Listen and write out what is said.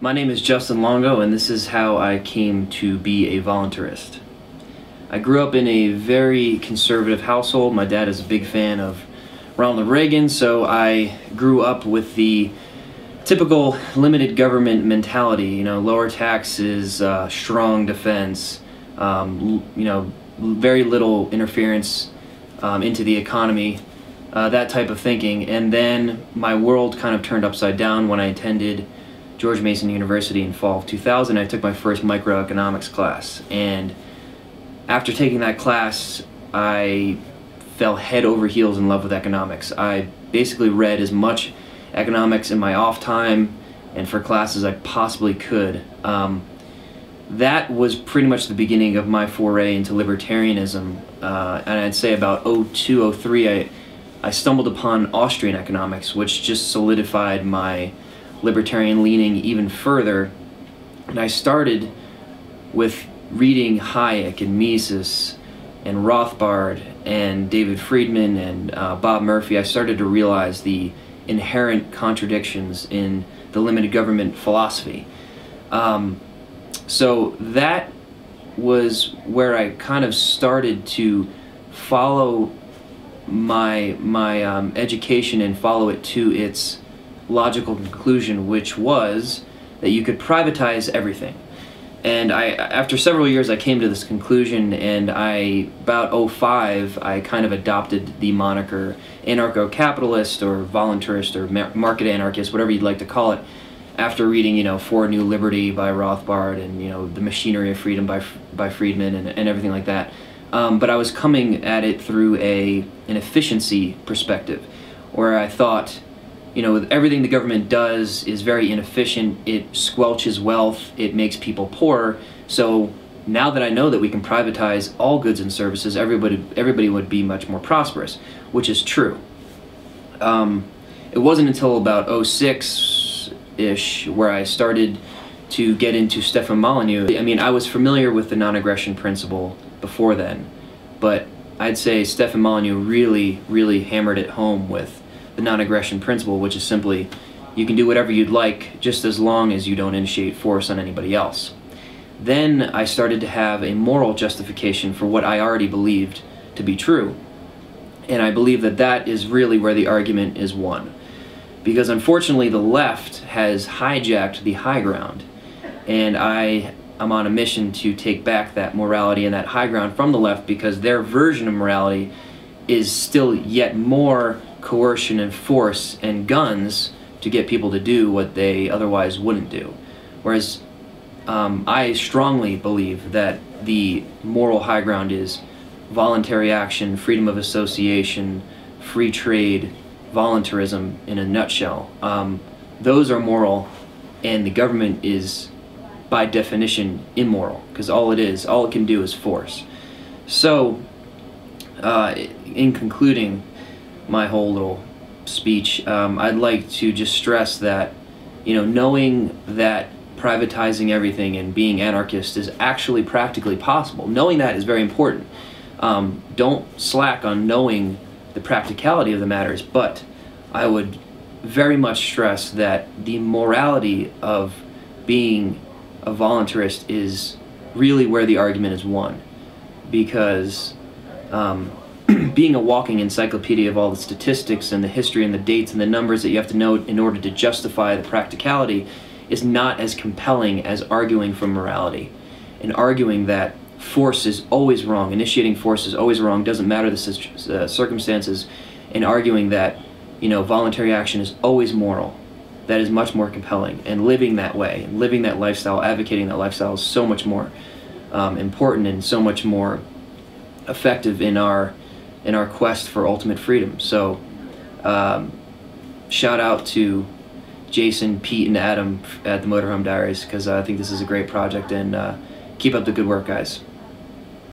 My name is Justin Longo, and this is how I came to be a voluntarist. I grew up in a very conservative household. My dad is a big fan of Ronald Reagan, so I grew up with the typical limited government mentality, lower taxes, strong defense, very little interference into the economy, that type of thinking. And then my world kind of turned upside down when I attended George Mason University in fall of 2000. I took my first microeconomics class, and after taking that class, I fell head over heels in love with economics. I basically read as much economics in my off time and for class as I possibly could. That was pretty much the beginning of my foray into libertarianism, and I'd say about 02, 03, I stumbled upon Austrian economics, which just solidified my libertarian leaning even further. And I started with reading Hayek and Mises and Rothbard and David Friedman and Bob Murphy. I started to realize the inherent contradictions in the limited government philosophy. So that was where I kind of started to follow my education and follow it to its logical conclusion, which was that you could privatize everything. And after several years, I came to this conclusion, and about 05, I kind of adopted the moniker anarcho-capitalist or voluntarist or market anarchist, whatever you'd like to call it, after reading, For New Liberty by Rothbard and, The Machinery of Freedom by Friedman and everything like that. But I was coming at it through an efficiency perspective, where I thought, everything the government does is very inefficient. It squelches wealth. It makes people poorer. So now that I know that we can privatize all goods and services, everybody would be much more prosperous, which is true. It wasn't until about 06-ish where I started to get into Stefan Molyneux. I mean, I was familiar with the non-aggression principle before then, but I'd say Stefan Molyneux really hammered it home with the non-aggression principle, which is simply, you can do whatever you'd like just as long as you don't initiate force on anybody else. Then I started to have a moral justification for what I already believed to be true. And I believe that that is really where the argument is won. Because unfortunately the left has hijacked the high ground, and I am on a mission to take back that morality and that high ground from the left, because their version of morality is still yet more coercion and force and guns to get people to do what they otherwise wouldn't do. Whereas I strongly believe that the moral high ground is voluntary action, freedom of association, free trade, voluntarism in a nutshell. Those are moral, and the government is by definition immoral, because all it can do is force. So in concluding my whole little speech, I'd like to just stress that, knowing that privatizing everything and being anarchist is actually practically possible. Knowing that is very important. Don't slack on knowing the practicality of the matters, but I would very much stress that the morality of being a voluntarist is really where the argument is won, because being a walking encyclopedia of all the statistics and the history and the dates and the numbers that you have to know in order to justify the practicality is not as compelling as arguing for morality and arguing that force is always wrong, initiating force is always wrong, doesn't matter the circumstances, and arguing that voluntary action is always moral. That is much more compelling, and living that way, and living that lifestyle, advocating that lifestyle is so much more important and so much more effective in our quest for ultimate freedom. So shout out to Jason, Pete, and Adam at the Motorhome Diaries, because I think this is a great project, and keep up the good work, guys.